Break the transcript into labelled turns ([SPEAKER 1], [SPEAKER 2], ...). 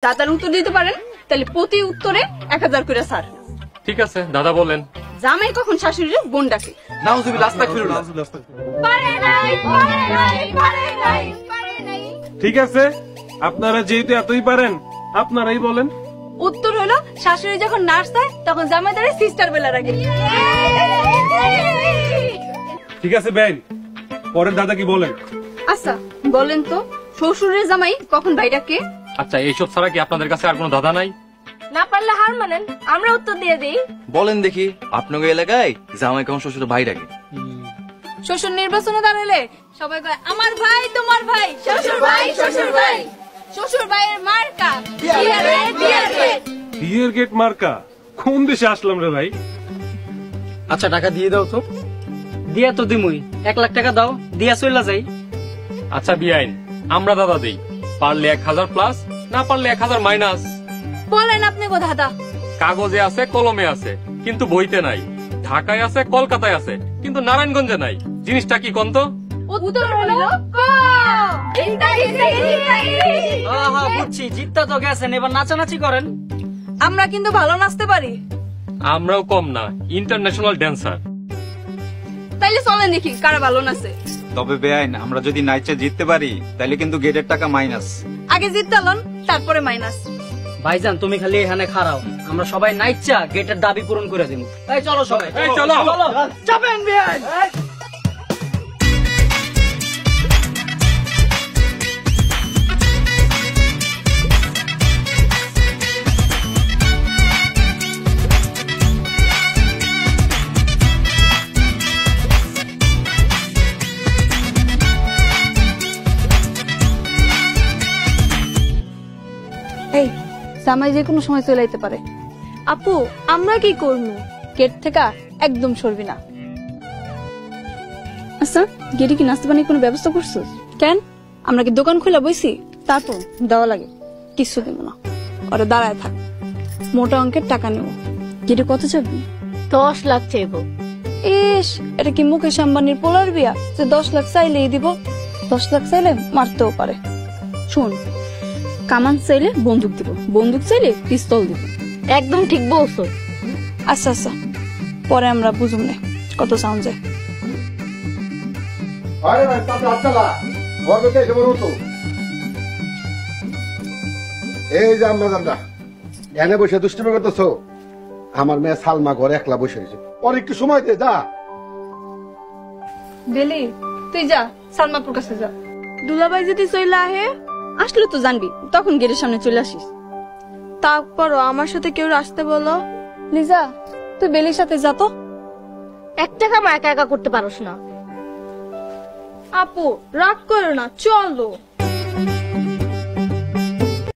[SPEAKER 1] দাদার উত্তর দিতে পারেন তাহলে প্রতি উত্তরে 1000 করে স্যার।
[SPEAKER 2] ঠিক আছে দাদা বলেন।
[SPEAKER 1] জামাই কখন শাশুড়ির বোন ডাকে?
[SPEAKER 3] নাউজুবিল্লাহ, আস্তাগফিরুল্লাহ।
[SPEAKER 4] ঠিক আছে, আপনারা যেহেতু এতই পারেন আপনারাই বলেন।
[SPEAKER 1] উত্তর হলো শাশুড়ি যখন নার্স হয় তখন জামাই তারে সিস্টার বেলা রাখে।
[SPEAKER 4] ঠিক আছে বেন, পরের দাদা কি বলেন?
[SPEAKER 1] আচ্ছা বলেন তো, শ্বশুরের জামাই কখন ভাই ডাকে?
[SPEAKER 2] আচ্ছা এইসব ছাড়া কি আপনাদের কাছে আর কোনো দাদা নাই?
[SPEAKER 1] না পারলে হার মানেন, আমরা উত্তর দিয়ে দিই।
[SPEAKER 3] বলেন দেখি, আপনাদের এলাকায় জামাই কখন শ্বশুর ভাই ডাকে?
[SPEAKER 1] শ্বশুর নির্বাচনে দাঁড়ালে সবাই কয় আমার ভাই তোমার ভাই, শ্বশুর ভাই শ্বশুর ভাই। শ্বশুর ভাইয়ের মার্কা
[SPEAKER 4] বিয়ের গেট মার্কা। কোন দেশে আসলাম রে ভাই?
[SPEAKER 5] আচ্ছা টাকা দিয়ে দাও তো। দিয়া তো দিমুই, 1 লাখ টাকা দাও, দিয়া চইলা যাই।
[SPEAKER 2] আচ্ছা বিআইন, আমরা দাদা দেই, পারলে 1000 প্লাস, না পারলে 1000 মাইনাস।
[SPEAKER 1] বলেন আপনি গো দাদা।
[SPEAKER 2] কাগজে আছে, কলমে আছে, কিন্তু বইতে নাই। ঢাকায় আছে, কলকাতায় আছে, কিন্তু নারায়ণগঞ্জে নাই। জিনিসটা কি কোন তো?
[SPEAKER 1] উত্তর হলো ক।
[SPEAKER 5] বুঝছি, জিতটা তো গেছেন, এবার নাচানাচি করেন।
[SPEAKER 1] আমরা কিন্তু ভালো নাচতে পারি।
[SPEAKER 2] আমরাও কম না, ইন্টারন্যাশনাল ড্যান্সার।
[SPEAKER 1] তাইলে চলেন দেখি কারা ভালো নাচে।
[SPEAKER 6] তবে বেআইন, আমরা যদি নাইচে জিততে পারি তাহলে কিন্তু গেটের টাকা মাইনাস।
[SPEAKER 1] আগে জিততে লন, তারপরে মাইনাস।
[SPEAKER 5] ভাইজান তুমি খালি এখানে খাড়াও, আমরা সবাই নাইচা গেটের দাবি পূরণ করে দিব। এই চলো সবাই,
[SPEAKER 2] এই চলো।
[SPEAKER 5] চাপেন বেআইন।
[SPEAKER 1] এই জামাই যে কোনো সময় চলে যেতে পারে। আপু আমরা কি করবো? গেট থেকে একদম সরবি না। আচ্ছা গেটে কি নাস্তা পানির কোনো ব্যবস্থা করছো? কেন, আমরা কি দোকান খোলা বইছি? তারপর দেওয়া লাগে, কিছু দেবো না। ওরা দাঁড়ায় থাক, মোটা অঙ্কের টাকা নেব। গেটে কত চাবি?
[SPEAKER 7] 10 লাখ চাইবো।
[SPEAKER 1] ইস, এটা কি মুকেশ আম্বানির পোলার বিয়া যে 10 লাখ চাইলেই দিব? 10 লাখ চাইলে মারতেও পারে। শোন, কামান চাইলে বন্দুক দিব, বন্দুক চাইলে পিস্তল দিব।
[SPEAKER 7] একদম ঠিক বলছো।
[SPEAKER 1] আচ্ছা আচ্ছা, পরে আমরা বুঝুম না কত সাউন্ড যায়।
[SPEAKER 8] এই যে আমরা জানলা এনে বসে দুষ্টুমি করতেছ। আমার মেয়ে সালমা ঘরে একলা বসে রয়েছে, ওর একটু সময় দে। যা
[SPEAKER 1] বেলি, তুই যা সালমাপুর কাছে যা। দুলাভাই যদি চলে আহে, আসলে তো জানবি, তখন গেটের সামনে চলে আসিস। তারপরও আমার সাথে কেউ আসতে বলো। লিজা তুই বেলির সাথে যা তো।
[SPEAKER 7] 1 টাকা একা একা করতে পারোস না।
[SPEAKER 1] আপু রাগ করো না, চলো।